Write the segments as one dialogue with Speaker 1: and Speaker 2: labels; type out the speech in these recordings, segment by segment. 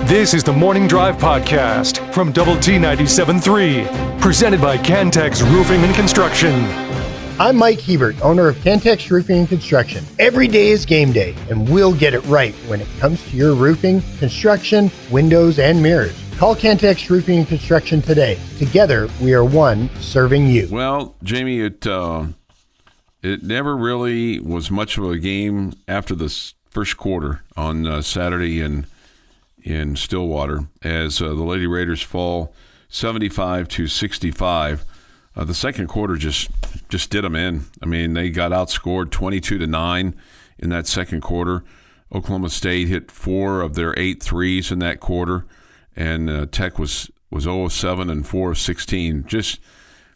Speaker 1: This is the Morning Drive Podcast from Double T 97.3, presented by Cantex Roofing and Construction.
Speaker 2: I'm Mike Hebert, owner of Cantex Roofing and Construction. Every day is game day, and we'll get it right when it comes to your roofing, construction, windows, and mirrors. Call Cantex Roofing and Construction today. Together, we are one serving you.
Speaker 3: Well, Jamie, it never really was much of a game after the first quarter on Saturday in Stillwater as the Lady Raiders fall 75-65. The second quarter just did them in. I mean, they got outscored 22-9 in that second quarter. Oklahoma State hit 4 of their 8 threes in that quarter, and Tech was 0 of 7 and 4 of 16. Just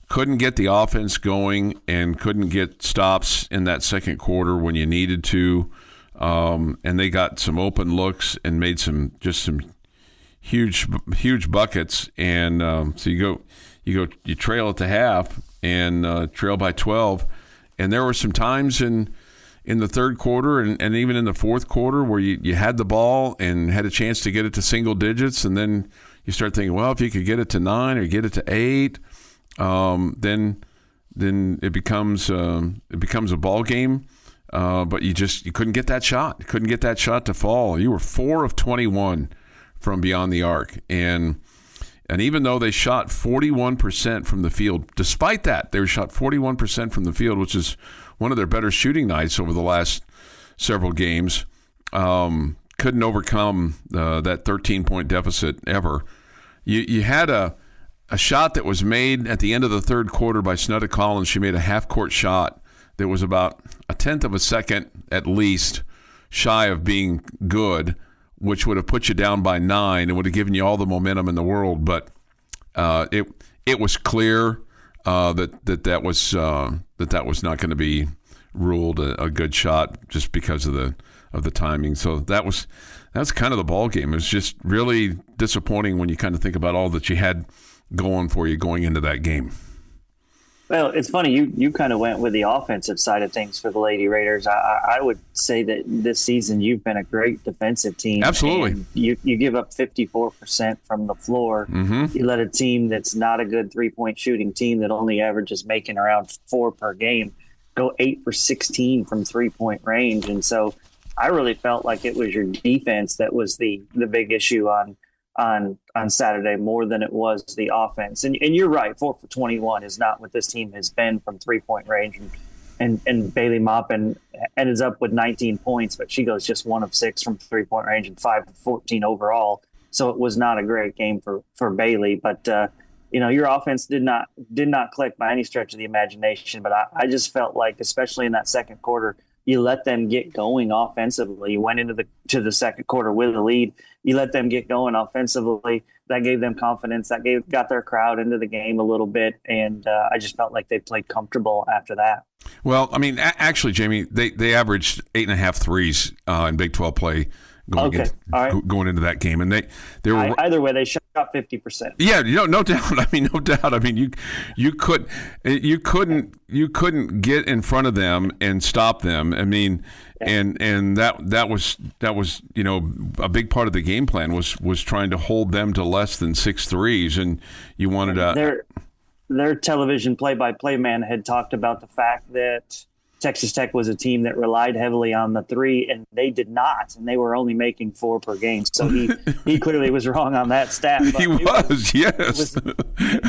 Speaker 3: couldn't get the offense going and couldn't get stops in that second quarter when you needed to. And they got some open looks and made some huge buckets. And so you trail at the half and trail by 12. And there were some times in the third quarter and even in the fourth quarter where you had the ball and had a chance to get it to single digits, and then you start thinking, well, if you could get it to 9 or get it to 8, then it becomes a ball game. But you couldn't get that shot. You couldn't get that shot to fall. You were 4 of 21 from beyond the arc, and even though they shot 41% from the field, despite that, they shot 41% from the field, which is one of their better shooting nights over the last several games. Couldn't overcome that 13-point deficit ever. You had a shot that was made at the end of the third quarter by Snudda Collins. She made a half-court shot that was about a tenth of a second at least shy of being good, which would have put you down by 9 and would have given you all the momentum in the world. But it was clear that was not going to be ruled a good shot just because of the timing. So that's kind of the ball game. It was just really disappointing when you kind of think about all that you had going for you going into that game.
Speaker 4: Well, it's funny. You kind of went with the offensive side of things for the Lady Raiders. I would say that this season you've been a great defensive team.
Speaker 3: Absolutely.
Speaker 4: You give up 54% from the floor. Mm-hmm. You let a team that's not a good three-point shooting team that only averages making around 4 per game go 8 for 16 from three-point range. And so I really felt like it was your defense that was the big issue on Saturday more than it was the offense. And you're right, 4 for 21 is not what this team has been from three-point range. And Bailey Maupin ends up with 19 points, but she goes just 1 of 6 from three-point range and 5 of 14 overall. So it was not a great game for Bailey. But your offense did not click by any stretch of the imagination. But I just felt like, especially in that second quarter, you let them get going offensively. You went into the second quarter with a lead. You let them get going offensively. That gave them confidence. That got their crowd into the game a little bit, and I just felt like they played comfortable after that.
Speaker 3: Well, I mean, actually, Jamie, they averaged 8.5 threes in Big 12 play going into that game, and they were
Speaker 4: either way they shot 50%.
Speaker 3: Yeah, no doubt. I mean, no doubt. I mean, you couldn't get in front of them and stop them. I mean, and that was a big part of the game plan was trying to hold them to less than 6 threes, and you wanted to.
Speaker 4: Their television play-by-play man had talked about the fact that Texas Tech was a team that relied heavily on the 3, and they did not, and they were only making 4 per game. So he clearly was wrong on that stat.
Speaker 3: He was, yes.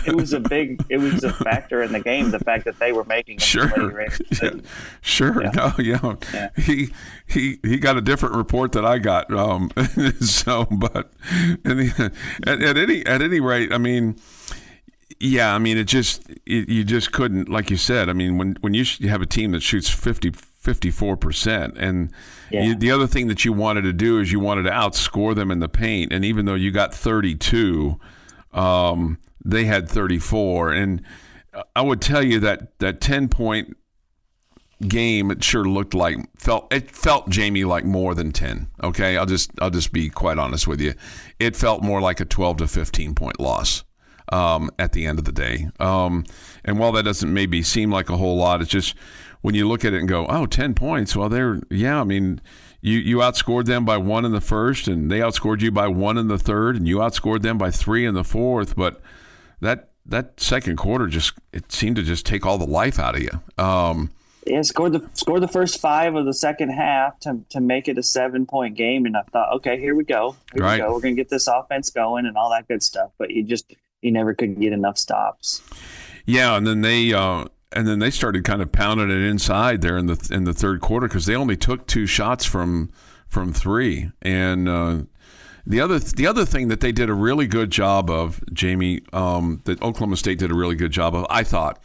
Speaker 4: It was a factor in the game, the fact that they were making them.
Speaker 3: Sure. Sure. Yeah. No, yeah. He got a different report than I got. So, but at any rate, I mean. Yeah, I mean, you just couldn't, like you said. I mean, when you have a team that shoots 54%, and the other thing that you wanted to do is you wanted to outscore them in the paint. And even though you got 32, they had 34. And I would tell you that 10-point game, it sure felt Jamie like more than 10. Okay, I'll just be quite honest with you. It felt more like a 12 to 15 point loss. At the end of the day. And while that doesn't maybe seem like a whole lot, it's just when you look at it and go, 10 points, well, I mean, You outscored them by 1 in the first, and they outscored you by 1 in the third, and you outscored them by 3 in the fourth. But that second quarter it seemed to just take all the life out of you.
Speaker 4: Scored the first 5 of the second half to make it a 7-point game, and I thought, okay, here we go. We're going to get this offense going and all that good stuff. But you never could get enough stops.
Speaker 3: Yeah, and then they started kind of pounding it inside there in the third quarter because they only took 2 shots from 3. And the other thing that they did a really good job of, Jamie, that Oklahoma State did a really good job of, I thought,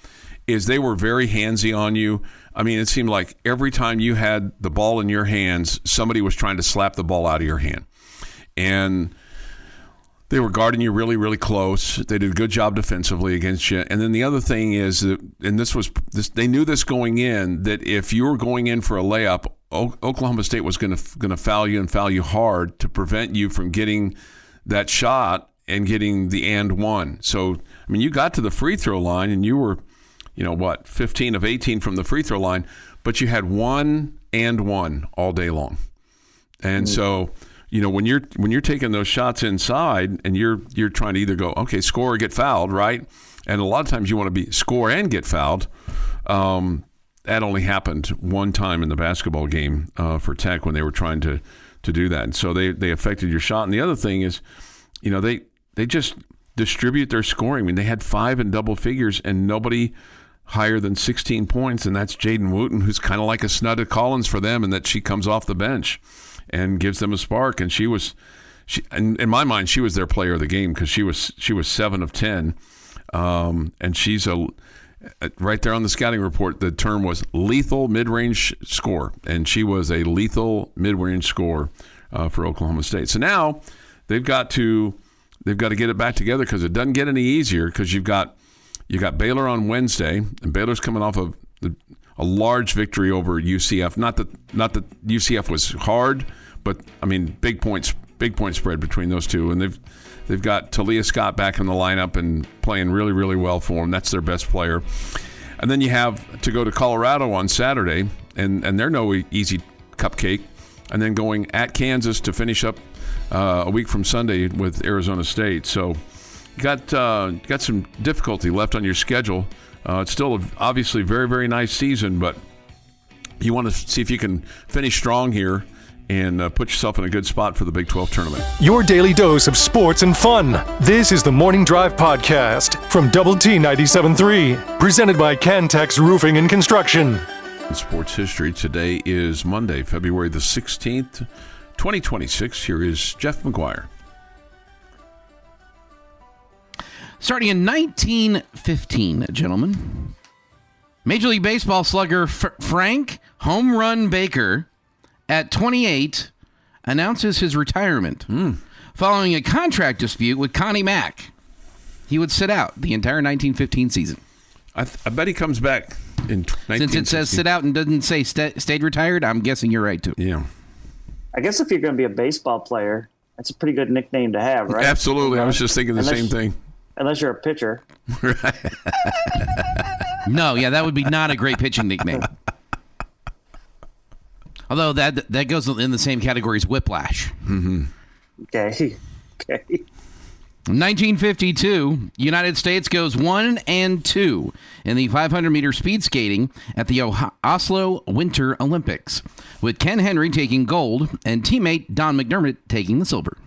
Speaker 3: is they were very handsy on you. I mean, it seemed like every time you had the ball in your hands, somebody was trying to slap the ball out of your hand. And they were guarding you really, really close. They did a good job defensively against you. And then the other thing is that, and they knew this going in, that if you were going in for a layup, Oklahoma State was going to foul you and foul you hard to prevent you from getting that shot and getting the and one. So, I mean, you got to the free throw line and you were, 15 of 18 from the free throw line, but you had 1 and 1 all day long. And so, when you're taking those shots inside and you're trying to either go, okay, score or get fouled, right? And a lot of times you want to be score and get fouled. That only happened one time in the basketball game for Tech when they were trying to do that. And so they affected your shot. And the other thing is, they just distribute their scoring. I mean, they had 5 in double figures and nobody higher than 16 points, and that's Jaden Wooten, who's kind of like a Snudda Collins for them, and that she comes off the bench and gives them a spark. And in my mind, she was their player of the game because she was 7 of 10, and she's right there on the scouting report. The term was lethal mid-range score, and she was a lethal mid-range score for Oklahoma State. So now they've got to get it back together because it doesn't get any easier because you got Baylor on Wednesday, and Baylor's coming off of a large victory over UCF. Not that UCF was hard, but I mean big point spread between those two, and they've got Talia Scott back in the lineup and playing really, really well for them. That's their best player. And then you have to go to Colorado on Saturday, and they're no easy cupcake. And then going at Kansas to finish up a week from Sunday with Arizona State. So you got some difficulty left on your schedule. It's still obviously very, very nice season, but you want to see if you can finish strong here and put yourself in a good spot for the Big 12 tournament.
Speaker 1: Your daily dose of sports and fun. This is the Morning Drive Podcast from Double T 97.3, presented by Cantex Roofing and Construction.
Speaker 3: In sports history, today is Monday, February the 16th, 2026. Here is Jeff McGuire.
Speaker 5: Starting in 1915, gentlemen, Major League Baseball slugger Frank Home Run Baker, at 28, announces his retirement following a contract dispute with Connie Mack. He would sit out the entire 1915 season.
Speaker 3: I bet he comes back in 1916.
Speaker 5: Since it says sit out and doesn't say stayed retired, I'm guessing you're right, too.
Speaker 3: Yeah.
Speaker 4: I guess if you're going to be a baseball player, that's a pretty good nickname to have, right?
Speaker 3: Absolutely. I was just thinking the same thing.
Speaker 4: Unless you're a pitcher.
Speaker 5: No, yeah, that would be not a great pitching nickname. Although that goes in the same category as whiplash.
Speaker 3: Mm-hmm.
Speaker 4: Okay.
Speaker 5: 1952, United States goes 1-2 in the 500-meter speed skating at the Oslo Winter Olympics, with Ken Henry taking gold and teammate Don McDermott taking the silver.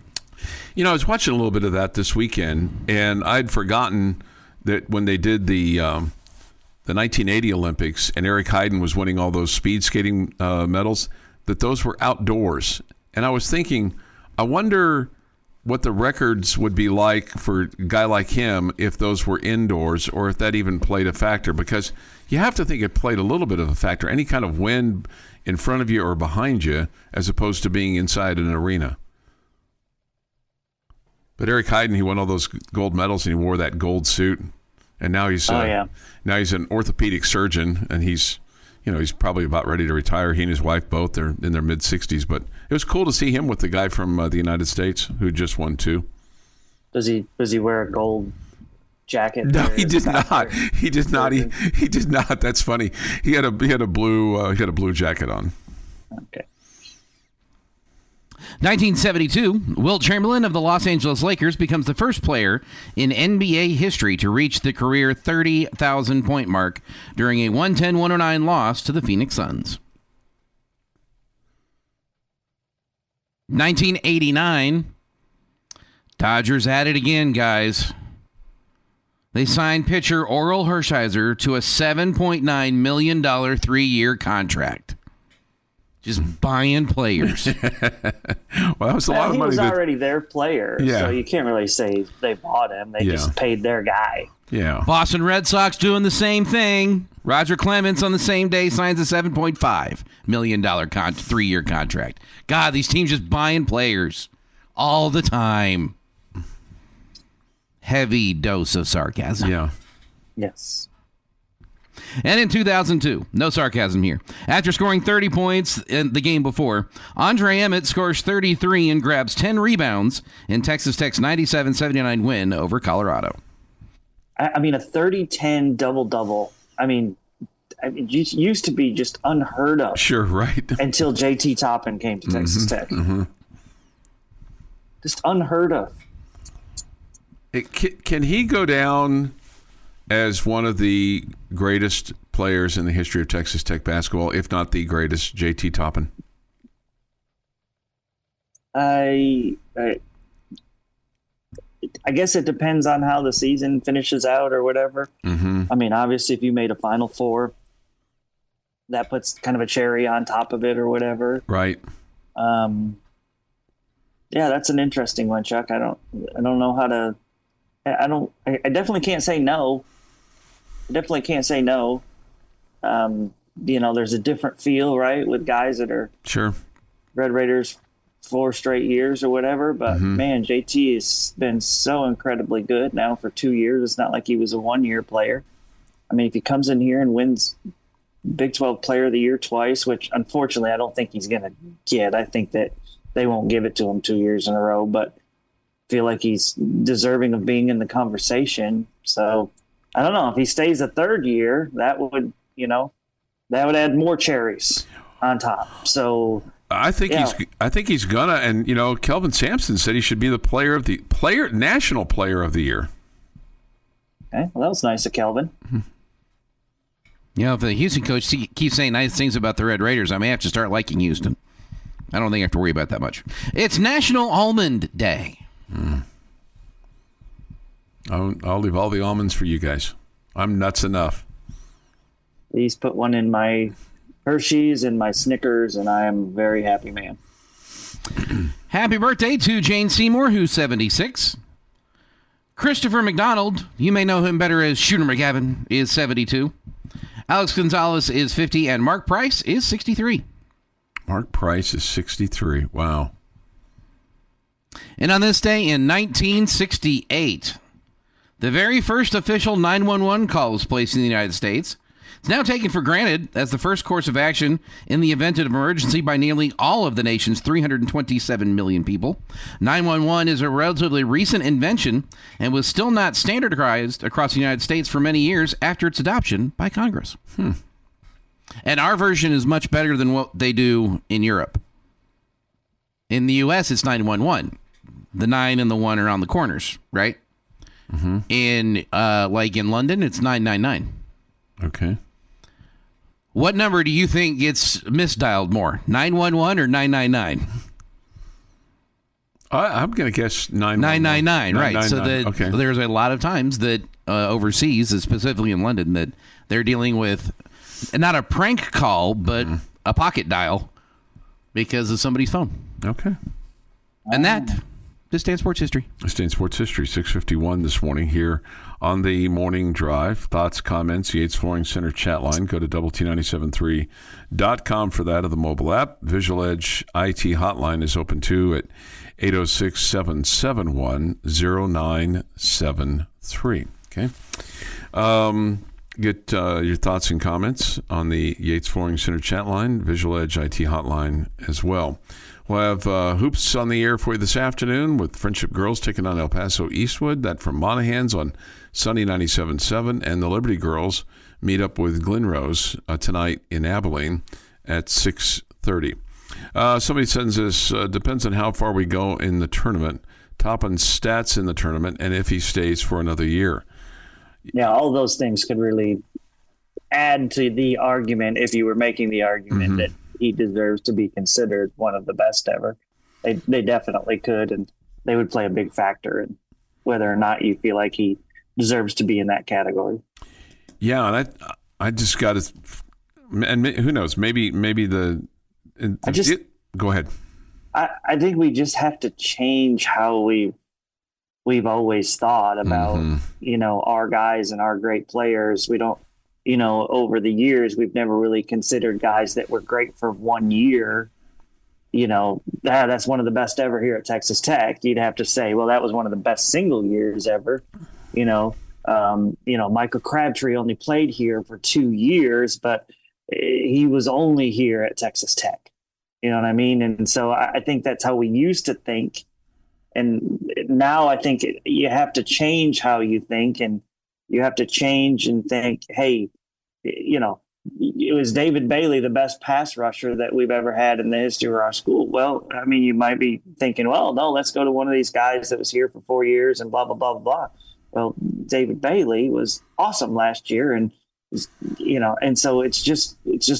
Speaker 3: I was watching a little bit of that this weekend, and I'd forgotten that when they did the 1980 Olympics and Eric Heiden was winning all those speed skating medals, that those were outdoors. And I was thinking, I wonder what the records would be like for a guy like him if those were indoors, or if that even played a factor, because you have to think it played a little bit of a factor, any kind of wind in front of you or behind you, as opposed to being inside an arena. But Eric Heiden, he won all those gold medals and he wore that gold suit, and now he's now he's an orthopedic surgeon, and he's probably about ready to retire. He and his wife both, they're in their mid-60s, but it was cool to see him with the guy from the United States who just won too.
Speaker 4: Does he wear a gold jacket?
Speaker 3: No, he did not. He did not. He did not. That's funny. He had a blue jacket on.
Speaker 4: Okay.
Speaker 5: 1972, Wilt Chamberlain of the Los Angeles Lakers becomes the first player in NBA history to reach the career 30,000-point mark during a 110-109 loss to the Phoenix Suns. 1989, Dodgers at it again, guys. They signed pitcher Orel Hershiser to a $7.9 million 3-year contract. Just buying players.
Speaker 3: Well, that was a lot of money.
Speaker 4: He was already their player, so you can't really say they bought him. They just paid their guy.
Speaker 3: Yeah.
Speaker 5: Boston Red Sox doing the same thing. Roger Clemens on the same day signs a $7.5 million 3-year contract. God, these teams just buying players all the time. Heavy dose of sarcasm.
Speaker 3: Yeah.
Speaker 4: Yes.
Speaker 5: And in 2002, no sarcasm here, after scoring 30 points in the game before, Andre Emmett scores 33 and grabs 10 rebounds in Texas Tech's 97-79 win over Colorado.
Speaker 4: I mean, a 30-10 double-double, it used to be just unheard of.
Speaker 3: Sure, right.
Speaker 4: Until J.T. Toppin came to Texas Tech. Mm-hmm. Just unheard of.
Speaker 3: Can he go down as one of the greatest players in the history of Texas Tech basketball, if not the greatest, J.T. Toppin?
Speaker 4: I guess it depends on how the season finishes out or whatever.
Speaker 3: Mm-hmm.
Speaker 4: I mean, obviously, if you made a Final Four, that puts kind of a cherry on top of it or whatever.
Speaker 3: Right.
Speaker 4: Yeah, that's an interesting one, Chuck. I don't know how to. I definitely can't say no. There's a different feel, right, with guys that are
Speaker 3: sure
Speaker 4: Red Raiders 4 straight years or whatever. But man, JT has been so incredibly good now for 2 years. It's not like he was a 1-year player. I mean, if he comes in here and wins Big 12 Player of the Year twice, which unfortunately I don't think he's going to get. I think that they won't give it to him 2 years in a row, but feel like he's deserving of being in the conversation. So I don't know if he stays a third year, that would add more cherries on top. So
Speaker 3: I think he's gonna, and Kelvin Sampson said he should be the national player of the year.
Speaker 4: Okay, well, that was nice of Kelvin.
Speaker 5: If the Houston coach keeps saying nice things about the Red Raiders, I may have to start liking Houston. I don't think I have to worry about that much. It's National Almond Day.
Speaker 3: I'll leave all the almonds for you guys. I'm nuts enough.
Speaker 4: Please put one in my Hershey's and my Snickers, and I am a very happy man.
Speaker 5: Happy birthday to Jane Seymour, who's 76. Christopher McDonald, you may know him better as Shooter McGavin, is 72. Alex Gonzalez is 50, and Mark Price is 63.
Speaker 3: Mark Price is 63. Wow.
Speaker 5: And on this day in 1968, the very first official 911 call was placed in the United States. It's now taken for granted as the first course of action in the event of emergency by nearly all of the nation's 327 million people. 911 is a relatively recent invention and was still not standardized across the United States for many years after its adoption by Congress. And our version is much better than what they do in Europe. In the U.S., it's 911. The 9 and the 1 are on the corners, right?
Speaker 3: Mm-hmm.
Speaker 5: In London, it's 999.
Speaker 3: Okay.
Speaker 5: What number do you think gets misdialed more, 911 or 999?
Speaker 3: I'm going to guess
Speaker 5: 999, right? So
Speaker 3: okay.
Speaker 5: There's a lot of times that overseas, specifically in London, that they're dealing with not a prank call, but a pocket dial because of somebody's phone.
Speaker 3: Okay.
Speaker 5: And that is Stan Sports History.
Speaker 3: Stan Sports History, 6:51 this morning here on the Morning Drive. Thoughts, comments, Yates Flooring Center chat line. Go to WT973.com for that, or the mobile app. Visual Edge IT hotline is open too at 806-771-0973. Okay. Get your thoughts and comments on the Yates Flooring Center chat line, Visual Edge IT hotline as well. We'll have hoops on the air for you this afternoon with Friendship Girls taking on El Paso Eastwood. That from Monahan's on Sunny 97.7. And the Liberty Girls meet up with Glen Rose tonight in Abilene at 6:30. Somebody sends us, depends on how far we go in the tournament, top on stats in the tournament, and if he stays for another year.
Speaker 4: Yeah, all those things could really add to the argument if you were making the argument that he deserves to be considered one of the best ever. They definitely could, and they would play a big factor in whether or not you feel like he deserves to be in that category.
Speaker 3: Yeah, and I just got to, and who knows, maybe go ahead.
Speaker 4: I think we just have to change how we've always thought about, our guys and our great players. We don't, over the years, we've never really considered guys that were great for 1 year. That's one of the best ever here at Texas Tech. You'd have to say, well, that was one of the best single years ever. Michael Crabtree only played here for 2 years, but he was only here at Texas Tech. You know what I mean? And so I think that's how we used to think. And now I think you have to change how you think, and you have to change and think, hey, it was David Bailey, the best pass rusher that we've ever had in the history of our school. Well, I mean, you might be thinking, well, no, let's go to one of these guys that was here for 4 years and blah, blah, blah, blah, blah. Well, David Bailey was awesome last year. And, and so it's just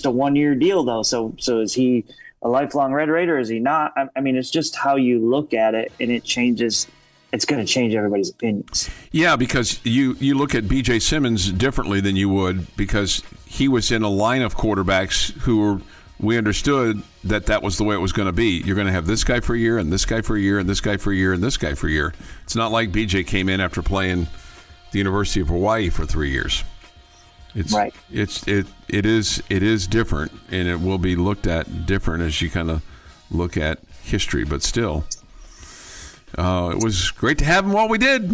Speaker 4: a 1 year deal though. So is he a lifelong Red Raider? Is he not? I mean, it's just how you look at it, and it changes. It's going to change everybody's opinions.
Speaker 3: Yeah, because you look at B.J. Simmons differently than you would, because he was in a line of quarterbacks who we understood that was the way it was going to be. You're going to have this guy for a year, and this guy for a year, and this guy for a year, and this guy for a year. It's not like B.J. came in after playing the University of Hawaii for 3 years. It's right. It is different, and it will be looked at different as you kind of look at history. But still, it was great to have him while we did.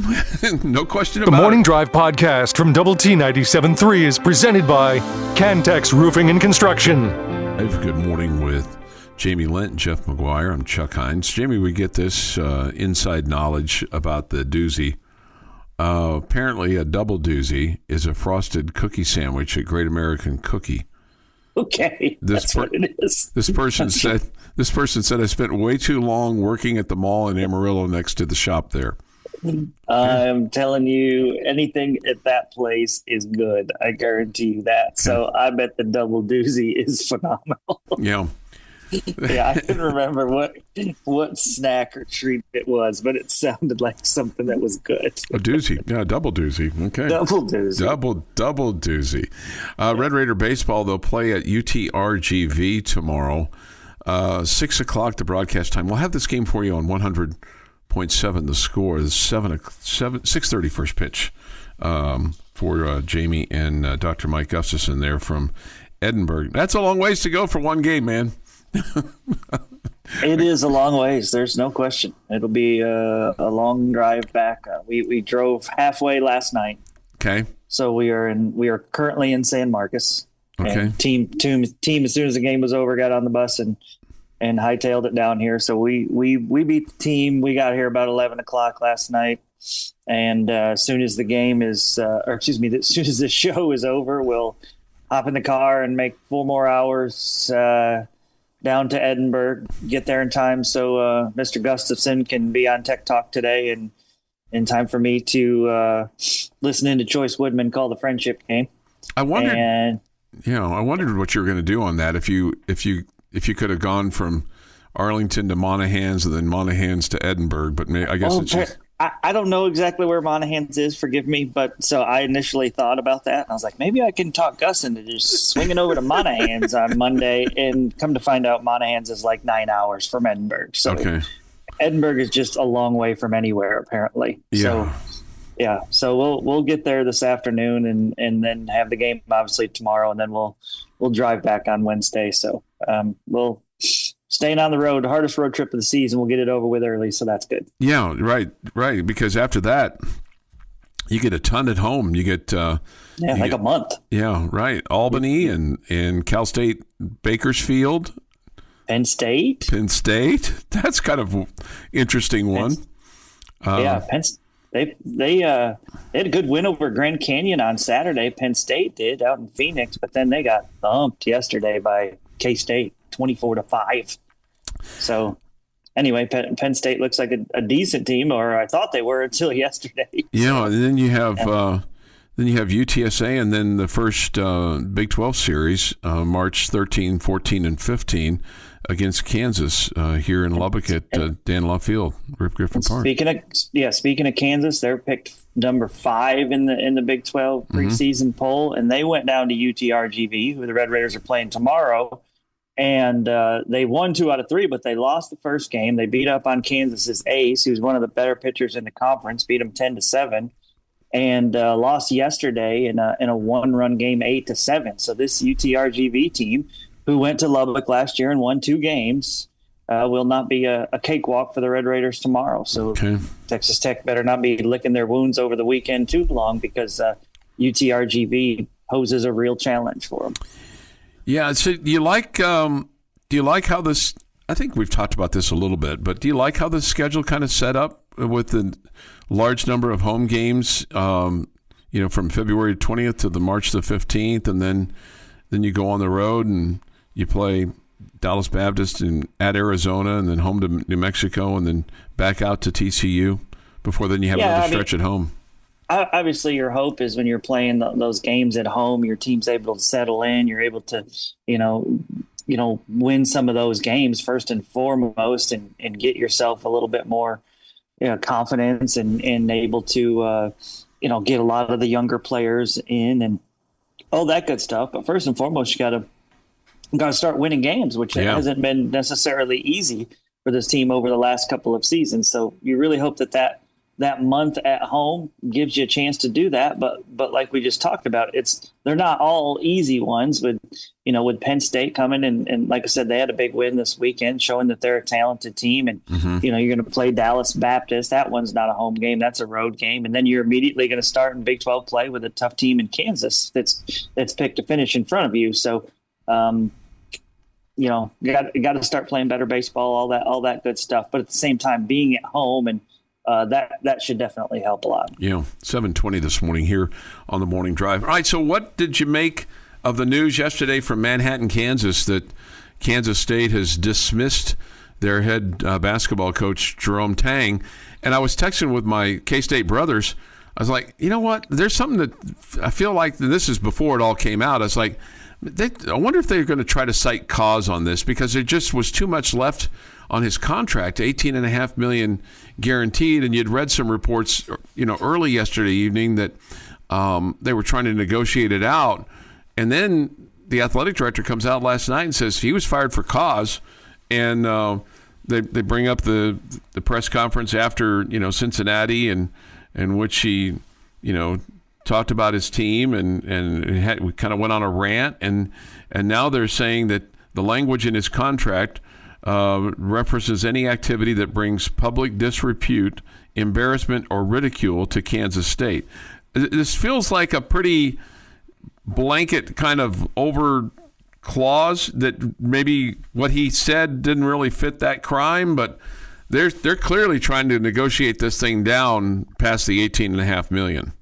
Speaker 3: No question about it.
Speaker 1: The Morning Drive podcast from Double T 97.3 is presented by Cantex Roofing and Construction.
Speaker 3: Good morning with Jamie Lent and Jeff McGuire. I'm Chuck Heinz. Jamie, we get this inside knowledge about the doozy. Apparently, a double doozy is a frosted cookie sandwich at Great American Cookie.
Speaker 4: Okay, that's what it is.
Speaker 3: This person said I spent way too long working at the mall in Amarillo next to the shop there.
Speaker 4: I'm telling you, anything at that place is good. I guarantee you that. So I bet the double doozy is phenomenal.
Speaker 3: Yeah.
Speaker 4: Yeah, I couldn't remember what snack or treat it was, but it sounded like something that was good.
Speaker 3: A doozy. Yeah, double doozy. Okay.
Speaker 4: Double doozy.
Speaker 3: Double doozy. Red Raider baseball, they'll play at UTRGV tomorrow. 6 o'clock the broadcast time. We'll have this game for you on 100.7 The Score. The 6:30 first pitch for Jamie and Dr. Mike Gustafson there from Edinburgh. That's a long ways to go for one game, man.
Speaker 4: It is a long ways. There's no question. It'll be a long drive back. We drove halfway last night.
Speaker 3: Okay.
Speaker 4: So we are currently in San Marcos.
Speaker 3: Okay.
Speaker 4: And team as soon as the game was over got on the bus and hightailed it down here. So we beat the team. We got here about 11 o'clock last night. And as soon as the game is, as soon as the show is over, we'll hop in the car and make 4 more hours down to Edinburgh, get there in time so Mr. Gustafson can be on Tech Talk today, and in time for me to listen in to Choice Woodman call the friendship game.
Speaker 3: I wondered what you were going to do on that. If you could have gone from Arlington to Monahans and then Monahans to Edinburgh, but I guess it's just...
Speaker 4: I don't know exactly where Monahans is, forgive me, but so I initially thought about that, and I was like, maybe I can talk Gus into just swinging over to Monahans on Monday, and come to find out Monahans is like 9 hours from Edinburgh. So
Speaker 3: okay.
Speaker 4: Edinburgh is just a long way from anywhere, apparently.
Speaker 3: Yeah.
Speaker 4: So we'll get there this afternoon and then have the game obviously tomorrow, and then we'll drive back on Wednesday. So we'll staying on the road, the hardest road trip of the season. We'll get it over with early, so that's good.
Speaker 3: Yeah, right. Because after that, you get a ton at home. You get a month. Yeah, right. Albany and Cal State Bakersfield.
Speaker 4: Penn State.
Speaker 3: That's kind of an interesting one.
Speaker 4: Penn State. They had a good win over Grand Canyon on Saturday. Penn State did out in Phoenix, but then they got thumped yesterday by K-State, 24-5. So anyway, Penn State looks like a decent team, or I thought they were until yesterday.
Speaker 3: Yeah, and then you have UTSA, and then the first Big 12 series, March 13, 14, and 15 against Kansas here in Lubbock at Dan Law Field, Rip Griffin Park.
Speaker 4: Speaking of Kansas, they're picked number 5 in the Big 12 preseason poll, and they went down to UTRGV, who the Red Raiders are playing tomorrow. And they won 2 out of 3, but they lost the first game. They beat up on Kansas's ace, who's one of the better pitchers in the conference, beat them 10-7, and lost yesterday in a 1-run game 8-7. So this UTRGV team, who went to Lubbock last year and won 2 games, will not be a cakewalk for the Red Raiders tomorrow. So Texas Tech better not be licking their wounds over the weekend too long, because UTRGV poses a real challenge for them.
Speaker 3: Yeah, so do you like how this? I think we've talked about this a little bit, but do you like how the schedule kind of set up with the large number of home games? From February 20th to the March the 15th, and then you go on the road and you play Dallas Baptist and at Arizona, and then home to New Mexico, and then back out to TCU before then you have another stretch at home.
Speaker 4: Obviously, your hope is when you're playing those games at home, your team's able to settle in. You're able to, win some of those games first and foremost, and get yourself a little bit more, confidence and able to, get a lot of the younger players in and all that good stuff. But first and foremost, you got to start winning games, which hasn't been necessarily easy for this team over the last couple of seasons. So you really hope that month at home gives you a chance to do that. But like we just talked about, they're not all easy ones with Penn State coming and like I said, they had a big win this weekend showing that they're a talented team. And, you're going to play Dallas Baptist. That one's not a home game. That's a road game. And then you're immediately going to start in Big 12 play with a tough team in Kansas that's picked to finish in front of you. So, you got to start playing better baseball, all that good stuff. But at the same time, being at home and, that should definitely help a lot. Yeah,
Speaker 3: 7:20 this morning here on the Morning Drive. All right, so what did you make of the news yesterday from Manhattan, Kansas, that Kansas State has dismissed their head basketball coach, Jerome Tang? And I was texting with my K-State brothers. I was like, you know what? There's something that I feel like, this is before it all came out. I was like, I wonder if they're going to try to cite cause on this, because there just was too much left on his contract, $18.5 million guaranteed. And you'd read some reports, early yesterday evening that they were trying to negotiate it out. And then the athletic director comes out last night and says he was fired for cause. And they bring up the press conference after, Cincinnati, and in which he, talked about his team and we kind of went on a rant. And now they're saying that the language in his contract references any activity that brings public disrepute, embarrassment, or ridicule to Kansas State. This feels like a pretty blanket kind of over clause that maybe what he said didn't really fit that crime, but they're clearly trying to negotiate this thing down past the $18.5 million.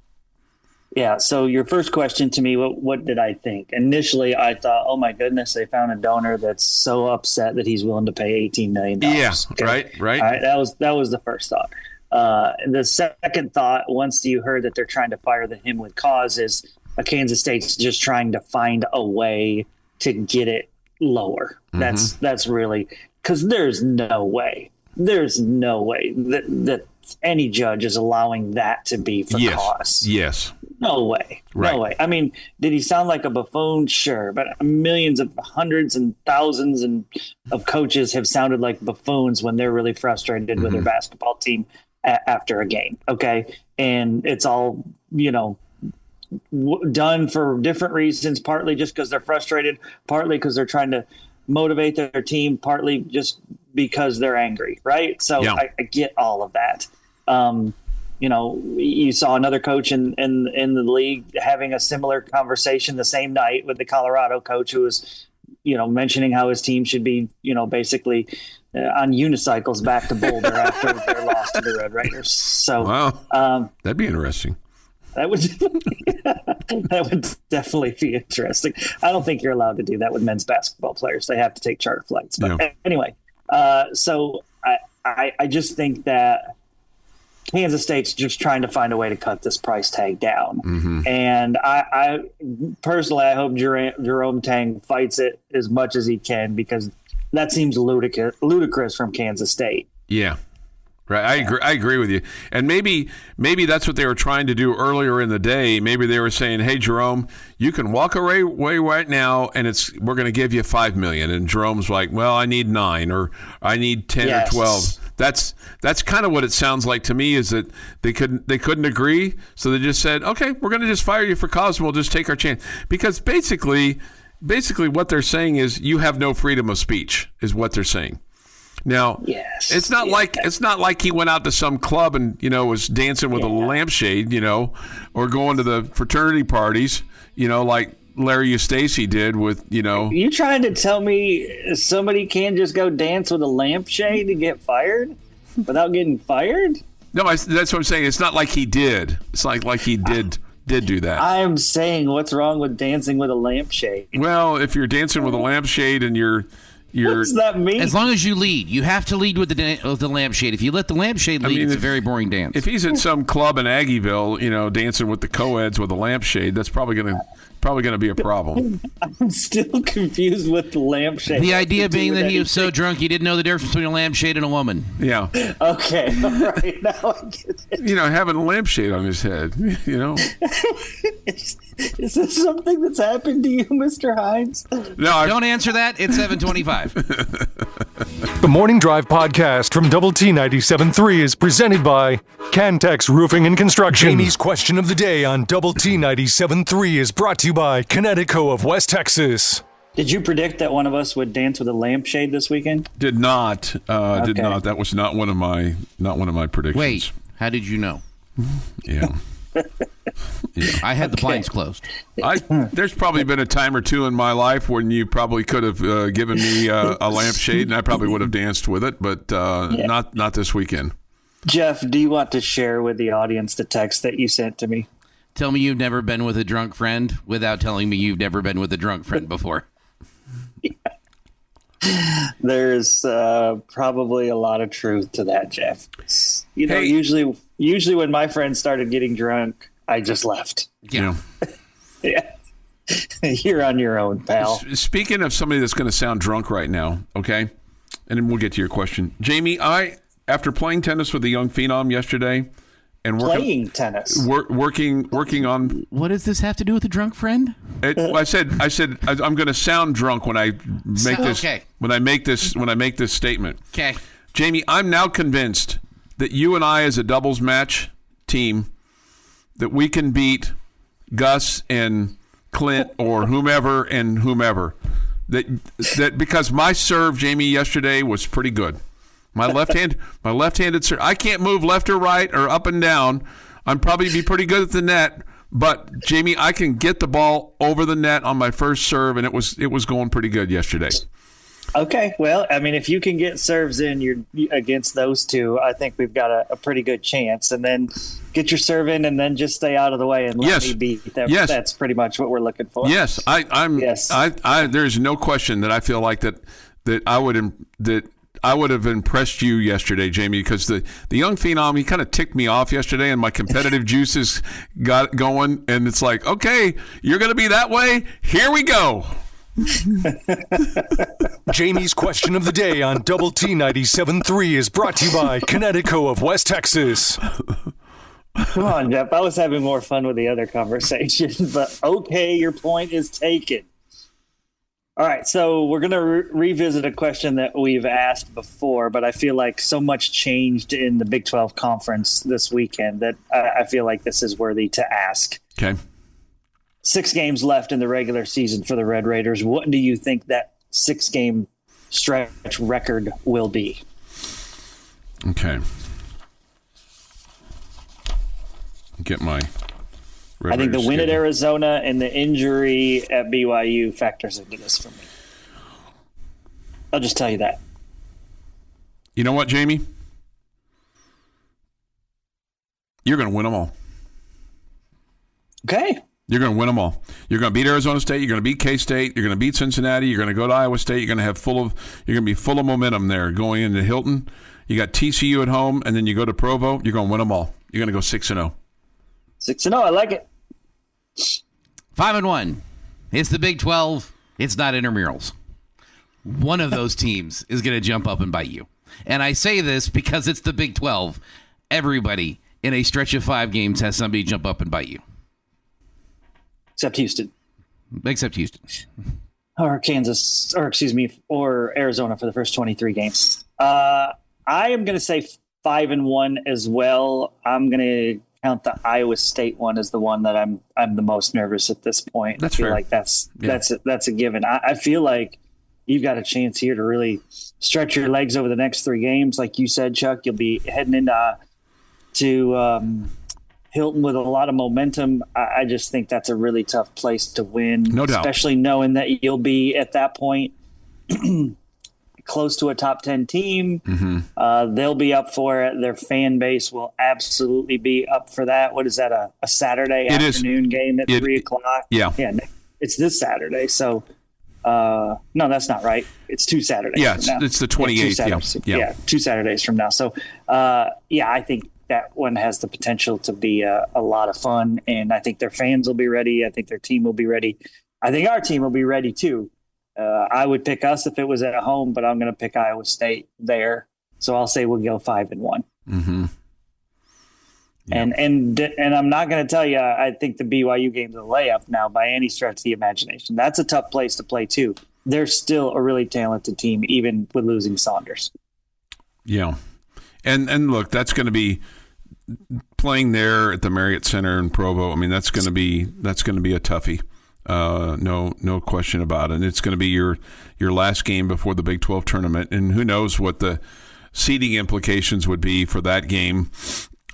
Speaker 4: Yeah. So your first question to me, what did I think? Initially, I thought, oh my goodness, they found a donor that's so upset that he's willing to pay $18 million.
Speaker 3: Yeah.
Speaker 4: Okay.
Speaker 3: Right.
Speaker 4: All right. That was the first thought. The second thought, once you heard that they're trying to fire him with cause, is Kansas State's just trying to find a way to get it lower. Mm-hmm. That's really, because there's no way that any judge is allowing that to be for cause.
Speaker 3: Yes.
Speaker 4: No way.
Speaker 3: Right.
Speaker 4: No way. I mean, did he sound like a buffoon? Sure. But hundreds and thousands of coaches have sounded like buffoons when they're really frustrated with their basketball team after a game. Okay. And it's all, done for different reasons, partly just because they're frustrated, partly because they're trying to motivate their team, partly just because they're angry. Right. So I get all of that. You saw another coach in the league having a similar conversation the same night with the Colorado coach who was, mentioning how his team should be, basically on unicycles back to Boulder after their loss to the Red Raiders. So,
Speaker 3: wow, that'd be interesting.
Speaker 4: That would definitely be interesting. I don't think you're allowed to do that with men's basketball players. They have to take charter flights. But anyway, So I just think that Kansas State's just trying to find a way to cut this price tag down.
Speaker 3: Mm-hmm.
Speaker 4: And I personally, I hope Jerome Tang fights it as much as he can, because that seems ludicrous from Kansas State.
Speaker 3: Yeah. Right, I agree with you, and maybe that's what they were trying to do earlier in the day. Maybe they were saying, "Hey, Jerome, you can walk away right now, and we're going to give you $5 million." And Jerome's like, "Well, I need 9, or I need 10 or 12." That's kind of what it sounds like to me. Is that they couldn't agree, so they just said, "Okay, we're going to just fire you for cause, and we'll just take our chance." Because basically, what they're saying is you have no freedom of speech, is what they're saying. Now,
Speaker 4: yes.
Speaker 3: It's not like he went out to some club and was dancing with a lampshade, or going to the fraternity parties, like Larry Eustace did with,
Speaker 4: You trying to tell me somebody can't just go dance with a lampshade and get fired without getting fired?
Speaker 3: No, that's what I'm saying. It's not like he did. It's like he did do that.
Speaker 4: I'm saying, what's wrong with dancing with a lampshade?
Speaker 3: Well, if you're dancing with a lampshade and you're
Speaker 4: what does that mean?
Speaker 5: As long as you lead, you have to lead with the lampshade. If you let the lampshade lead, it's a very boring dance.
Speaker 3: If he's at some club in Aggieville, dancing with the co-eds with a lampshade, that's probably gonna be a problem.
Speaker 4: I'm still confused with the lampshade.
Speaker 5: The idea being that he was so drunk he didn't know the difference between a lampshade and a woman.
Speaker 3: Yeah.
Speaker 4: Okay. All right. Now I get it.
Speaker 3: Having a lampshade on his head.
Speaker 4: Is this something that's happened to you, Mr. Heinz?
Speaker 3: No,
Speaker 5: don't answer that. It's 7:25.
Speaker 1: The Morning Drive podcast from Double T 97.3 is presented by Cantex Roofing and Construction. Jamie's question of the day on Double T 97.3 is brought to you by Connecticut of West Texas.
Speaker 4: Did you predict that one of us would dance with a lampshade this weekend?
Speaker 3: Did not. Did not. That was not one of my predictions.
Speaker 5: Wait, how did you know?
Speaker 3: Yeah.
Speaker 5: I had the blinds closed.
Speaker 3: There's probably been a time or two in my life when you probably could have given me a lampshade, and I probably would have danced with it, but not this weekend.
Speaker 4: Jeff, do you want to share with the audience the text that you sent to me?
Speaker 5: Tell me you've never been with a drunk friend without telling me you've never been with a drunk friend before.
Speaker 4: There's probably a lot of truth to that, Jeff. Usually when my friends started getting drunk, I just left.
Speaker 5: Yeah.
Speaker 4: Yeah. You're on your own, pal.
Speaker 3: Speaking of somebody that's going to sound drunk right now, okay, and then we'll get to your question. Jamie, after playing tennis with a young phenom yesterday, and
Speaker 4: working
Speaker 3: on.
Speaker 5: What does this have to do with a drunk friend?
Speaker 3: I said I'm going to sound drunk when I make this.
Speaker 5: Okay.
Speaker 3: When I make this statement.
Speaker 5: Okay.
Speaker 3: Jamie, I'm now convinced that you and I, as a doubles match team, that we can beat Gus and Clint or whomever. That because my serve, Jamie, yesterday was pretty good. My left-handed serve. I can't move left or right or up and down. I'm probably be pretty good at the net, but Jamie, I can get the ball over the net on my first serve, and it was going pretty good yesterday.
Speaker 4: Okay, well, I mean, if you can get serves in, you're against those two. I think we've got a pretty good chance. And then get your serve in, and then just stay out of the way and let me beat. That's pretty much what we're looking for.
Speaker 3: Yes, there's no question that I feel like that I would have impressed you yesterday, Jamie, because the young phenom, he kind of ticked me off yesterday, and my competitive juices got going, and it's like, okay, you're going to be that way? Here we go.
Speaker 1: Jamie's question of the day on Double T 97.3 is brought to you by Connecticut of West Texas.
Speaker 4: Come on, Jeff. I was having more fun with the other conversation, but okay, your point is taken. All right, so we're going to revisit a question that we've asked before, but I feel like so much changed in the Big 12 Conference this weekend that I feel like this is worthy to ask.
Speaker 3: Okay.
Speaker 4: 6 games left in the regular season for the Red Raiders. What do you think that 6-game stretch record will be?
Speaker 3: Okay. Get my Red
Speaker 4: I think the
Speaker 3: Raiders
Speaker 4: win at
Speaker 3: schedule.
Speaker 4: Arizona and the injury at BYU factors into this for me. I'll just tell you that.
Speaker 3: You know what, Jamie? You're going to win them all.
Speaker 4: Okay.
Speaker 3: You're going to win them all. You're going to beat Arizona State. You're going to beat K-State. You're going to beat Cincinnati. You're going to go to Iowa State. You're going to be full of momentum there going into Hilton. You got TCU at home, and then you go to Provo. You're going to win them all. You're going to go 6-0.
Speaker 4: 6-0. I like it.
Speaker 5: 5-1. It's the Big 12. It's not intramurals. One of those teams is going to jump up and bite you. And I say this because it's the Big 12. Everybody in a stretch of 5 games has somebody jump up and bite you.
Speaker 4: Except Houston. Or Kansas, or Arizona for the first 23 games. I am going to say 5-1 as well. I'm going to count the Iowa State one as the one that I'm the most nervous at this point.
Speaker 3: That's
Speaker 4: I feel
Speaker 3: fair.
Speaker 4: like that's a given. I feel like you've got a chance here to really stretch your legs over the next 3 games. Like you said, Chuck, you'll be heading into Hilton with a lot of momentum. I just think that's a really tough place to win.
Speaker 3: No doubt.
Speaker 4: Especially knowing that you'll be at that point close to a top 10 team.
Speaker 3: Mm-hmm.
Speaker 4: They'll be up for it. Their fan base will absolutely be up for that. What is that, a Saturday afternoon game at 3 o'clock?
Speaker 3: Yeah.
Speaker 4: It's this Saturday. So, no, that's not right. It's 2 Saturdays from now.
Speaker 3: It's the 28th.
Speaker 4: Yeah, 2 Saturdays from now. So, I think that one has the potential to be a lot of fun, and I think their fans will be ready. I think their team will be ready. I think our team will be ready too. I would pick us if it was at home, but I'm going to pick Iowa State there. So I'll say we'll go 5-1.
Speaker 3: Mm-hmm. Yeah.
Speaker 4: And I'm not going to tell you I think the BYU game's a layup now by any stretch of the imagination. That's a tough place to play too. They're still a really talented team, even with losing Saunders. Yeah.
Speaker 3: And look, that's going to be playing there at the Marriott Center in Provo. I mean, that's going to be a toughie. No question about it. And it's going to be your last game before the Big 12 tournament, and who knows what the seeding implications would be for that game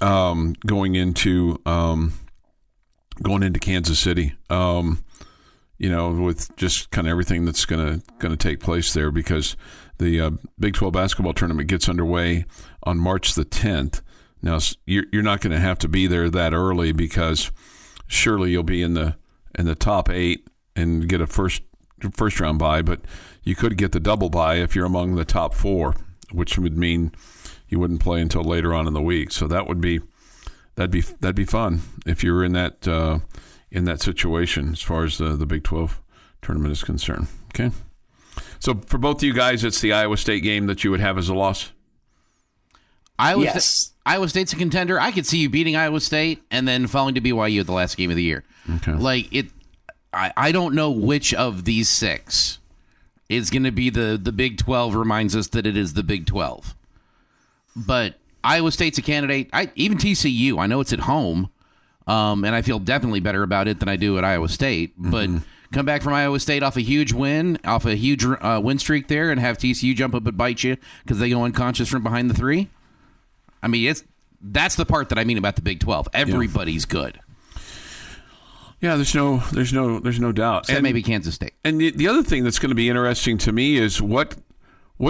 Speaker 3: going into Kansas City. With just kind of everything that's going to take place there, because the Big 12 basketball tournament gets underway on March the 10th. Now, you're not going to have to be there that early, because surely you'll be in the top 8 and get a first round bye, but you could get the double bye if you're among the top 4, which would mean you wouldn't play until later on in the week. So that'd be fun if you're in that situation as far as the Big 12 tournament is concerned. Okay. So for both of you guys, it's the Iowa State game that you would have as a loss?
Speaker 4: Yes.
Speaker 5: Iowa State's a contender. I could see you beating Iowa State and then falling to BYU at the last game of the year.
Speaker 3: Okay.
Speaker 5: I don't know which of these 6 is going to be the Big 12 reminds us that it is the Big 12. But Iowa State's a candidate. Even TCU, I know it's at home, and I feel definitely better about it than I do at Iowa State. But come back from Iowa State off a huge win streak there, and have TCU jump up and bite you because they go unconscious from behind the 3. I mean, that's the part that I mean about the Big 12. Everybody's good.
Speaker 3: Yeah, there's no doubt.
Speaker 5: Except maybe Kansas State.
Speaker 3: And the other thing that's going to be interesting to me is what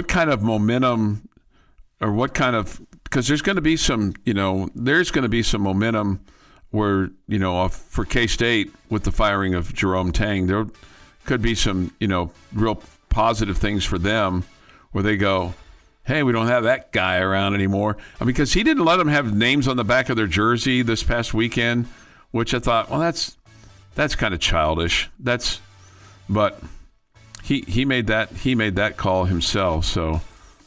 Speaker 3: kind of momentum, or what kind of, because there's going to be some momentum where, for K-State with the firing of Jerome Tang, there could be some, real positive things for them where they go, hey, we don't have that guy around anymore. Because he didn't let them have names on the back of their jersey this past weekend, which I thought, well, that's kind of childish. But he made that call himself. So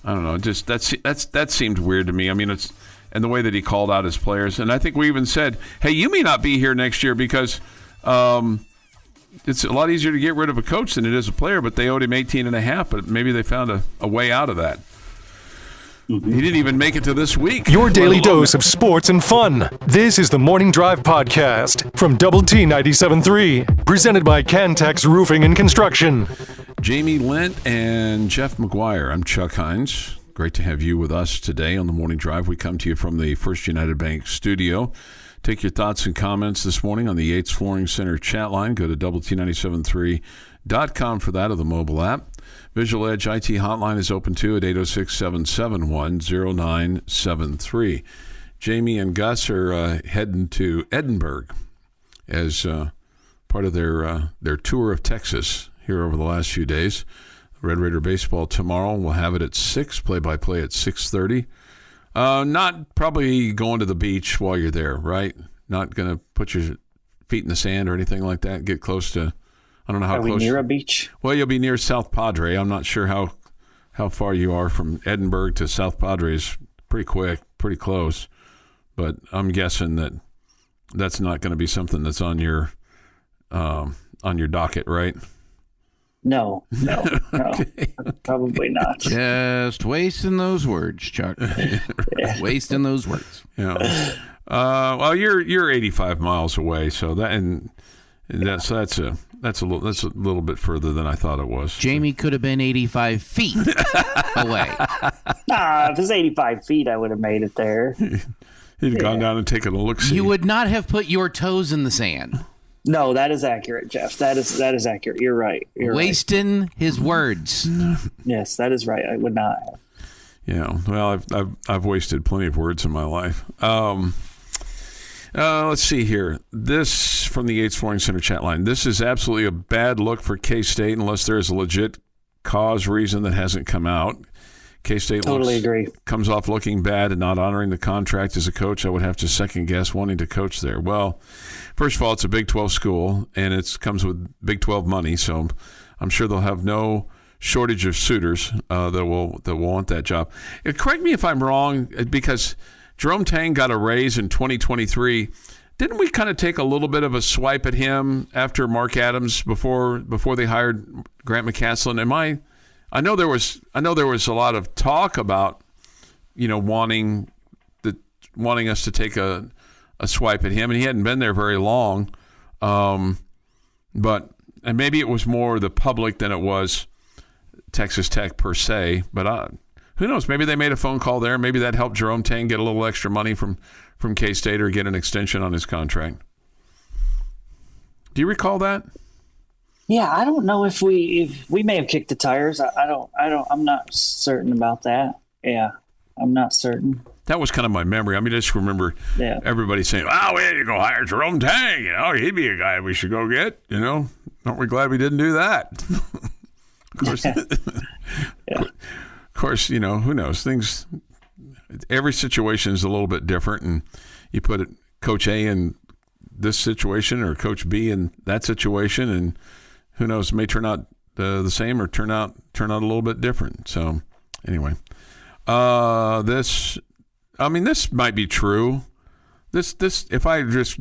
Speaker 3: I don't know. Just that seemed weird to me. I mean, it's, and the way that he called out his players, and I think we even said, hey, you may not be here next year because it's a lot easier to get rid of a coach than it is a player. But they owed him $18.5. But maybe they found a way out of that. He didn't even make it to this week.
Speaker 1: Your daily dose of sports and fun. This is the Morning Drive Podcast from Double T 97.3, presented by Cantex Roofing and Construction.
Speaker 3: Jamie Lent and Jeff McGuire. I'm Chuck Heinz. Great to have you with us today on the Morning Drive. We come to you from the First United Bank studio. Take your thoughts and comments this morning on the Yates Flooring Center chat line. Go to doublet973.com for that, or the mobile app. Visual Edge IT hotline is open too at 806-771-0973. Jamie and Gus are heading to Edinburgh as part of their tour of Texas here over the last few days. Red Raider baseball tomorrow. We'll have it at 6, play-by-play at 6:30. Not probably going to the beach while you're there, right? Not going to put your feet in the sand or anything like that. Get close to, I don't know how close.
Speaker 4: Are we near a beach?
Speaker 3: Well, you'll be near South Padre. I'm not sure how far you are from Edinburgh to South Padre. Is pretty quick, pretty close. But I'm guessing that's not going to be something that's on your docket, right?
Speaker 4: No, okay. Probably not.
Speaker 5: Just wasting those words, Chuck.
Speaker 4: Yeah.
Speaker 5: Wasting those words.
Speaker 3: Yeah. Well, you're 85 miles away, so that's a little bit further than I thought it was.
Speaker 5: Jamie could have been 85 feet away.
Speaker 4: If it's 85 feet, I would have made it there.
Speaker 3: He'd gone down and taken a look-see.
Speaker 5: You would not have put your toes in the sand.
Speaker 4: No, that is accurate, Jeff. That is accurate. You're right.
Speaker 5: Wasting his words.
Speaker 4: Yes, that is right. I would not have.
Speaker 3: Yeah. Well, I've wasted plenty of words in my life. Let's see here. This from the Yates Flooring Center chat line. This is absolutely a bad look for K-State unless there is a legit reason that hasn't come out. K-State
Speaker 4: totally agree.
Speaker 3: Comes off looking bad and not honoring the contract as a coach. I would have to second guess wanting to coach there. Well, first of all, it's a Big 12 school, and it comes with Big 12 money, so I'm sure they'll have no shortage of suitors that will want that job. Correct me if I'm wrong, because Jerome Tang got a raise in 2023. Didn't we kind of take a little bit of a swipe at him after Mark Adams before they hired Grant McCasland? I know there was a lot of talk about, wanting us to take a swipe at him, and he hadn't been there very long. And maybe it was more the public than it was Texas Tech per se. But who knows? Maybe they made a phone call there. Maybe that helped Jerome Tang get a little extra money from K-State or get an extension on his contract. Do you recall that?
Speaker 4: Yeah, I don't know if we may have kicked the tires. I'm not certain about that. Yeah, I'm not certain.
Speaker 3: That was kind of my memory. I mean, I just remember everybody saying, we need to go hire Jerome Tang. He'd be a guy we should go get. Aren't we glad we didn't do that? Of course.
Speaker 4: Yeah.
Speaker 3: Of course, who knows? Every situation is a little bit different, and you put Coach A in this situation or Coach B in that situation, and who knows, it may turn out the same or turn out a little bit different. So anyway, this might be true. This if I just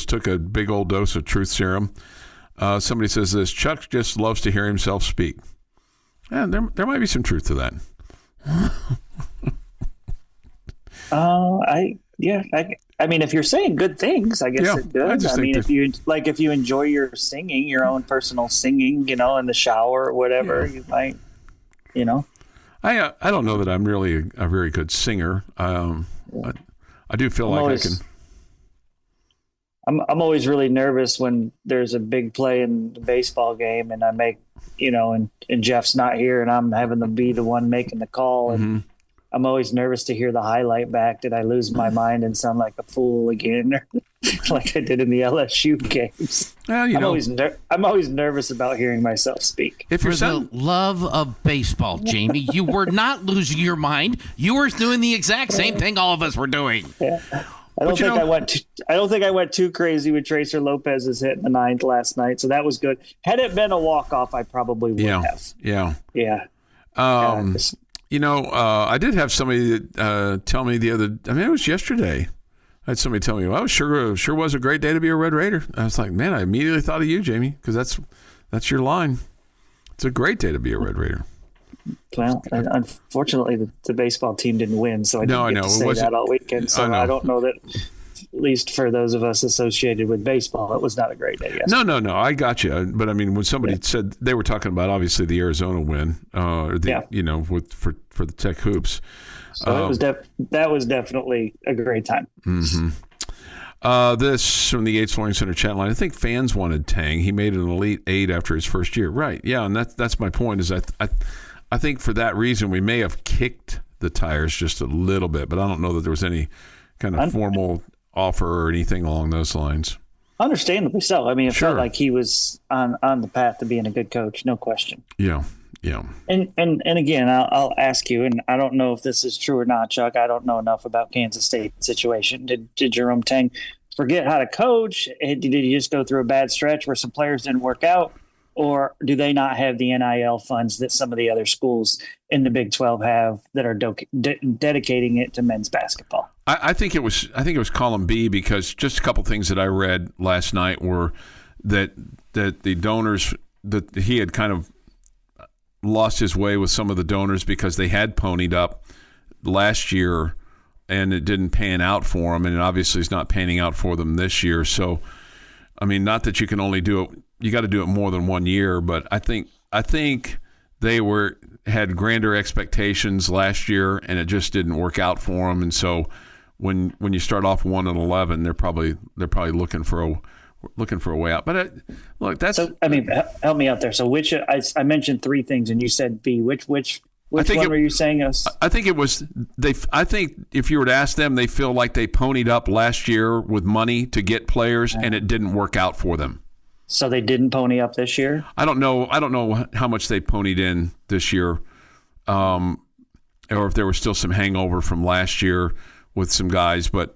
Speaker 3: took a big old dose of truth serum, somebody says this: Chuck just loves to hear himself speak. And there might be some truth to that.
Speaker 4: I mean, if you're saying good things, I guess it's good. I mean, if you enjoy your singing, your own personal singing, in the shower or whatever, you might,
Speaker 3: I don't know that I'm really a very good singer. I do feel I can.
Speaker 4: I'm always really nervous when there's a big play in the baseball game, and I make, and Jeff's not here, and I'm having to be the one making the call, and I'm always nervous to hear the highlight back. Did I lose my mind and sound like a fool again, like I did in the LSU games? Well, I'm always nervous about hearing myself speak.
Speaker 5: For the love of baseball, Jamie, you were not losing your mind. You were doing the exact same thing all of us were doing.
Speaker 4: Yeah. I don't think I went too crazy with Tracer Lopez's hit in the ninth last night, so that was good. Had it been a walk-off, I probably would have.
Speaker 3: Yeah. I did have somebody tell me it was yesterday. I had somebody tell me, well, sure was a great day to be a Red Raider. I was like, man, I immediately thought of you, Jamie, because that's your line. It's a great day to be a Red Raider.
Speaker 4: Well, unfortunately, the baseball team didn't win, so I didn't get to say that all weekend. So I don't know that, at least for those of us associated with baseball, it was not a great day yesterday. No, I got you. But I mean, when somebody said they were talking about obviously the Arizona win, for the Tech hoops, so that was definitely a great time.
Speaker 3: Mm-hmm. This from the Yates Flooring Center chat line. I think fans wanted Tang. He made an Elite Eight after his first year, right? Yeah, and that's my point. Is I think for that reason we may have kicked the tires just a little bit, but I don't know that there was any kind of formal offer or anything along those lines.
Speaker 4: Understandably so. I mean, it
Speaker 3: Sure.
Speaker 4: felt like he was on the path to being a good coach, no question.
Speaker 3: Yeah.
Speaker 4: And again, I'll ask you, and I don't know if this is true or not, Chuck. I don't know enough about Kansas State's situation. Did Jerome Tang forget how to coach? Did he just go through a bad stretch where some players didn't work out? Or do they not have the NIL funds that some of the other schools in the Big 12 have that are dedicating it to men's basketball?
Speaker 3: I think it was column B, because just a couple things that I read last night were that the donors, that he had kind of lost his way with some of the donors because they had ponied up last year and it didn't pan out for them, and it obviously is not panning out for them this year. So, I mean, not that you can only do it, you got to do it more than 1 year, but I think they had grander expectations last year and it just didn't work out for them, and so when you start off 1-11, they're probably looking for a way out. But look, that's. So, I
Speaker 4: mean, help me out there. So which I mentioned three things, and you said B. Which one were you saying? I
Speaker 3: think it was they. I think if you were to ask them, they feel like they ponied up last year with money to get players, and it didn't work out for them.
Speaker 4: So they didn't pony up this year?
Speaker 3: I don't know how much they ponied in this year, or if there was still some hangover from last year with some guys, but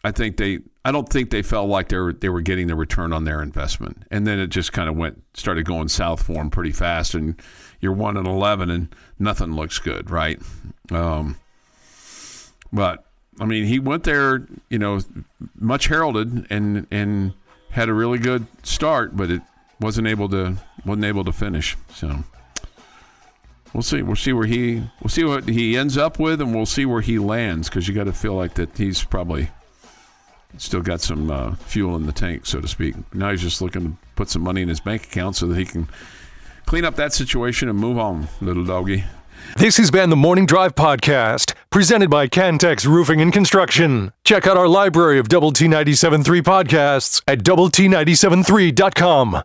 Speaker 3: I don't think they felt like they were getting the return on their investment, and then it just kind of started going south for them pretty fast, and you're 1-11 and nothing looks good, right? But I mean, he went there, much heralded, and had a really good start, but it wasn't able to finish. So we'll see. We'll see what he ends up with, and we'll see where he lands, because you got to feel like that he's probably still got some fuel in the tank, so to speak. Now he's just looking to put some money in his bank account so that he can clean up that situation and move on, little doggy.
Speaker 1: This has been the Morning Drive Podcast, presented by Cantex Roofing and Construction. Check out our library of Double T 97.3 podcasts at doublet97.3.com.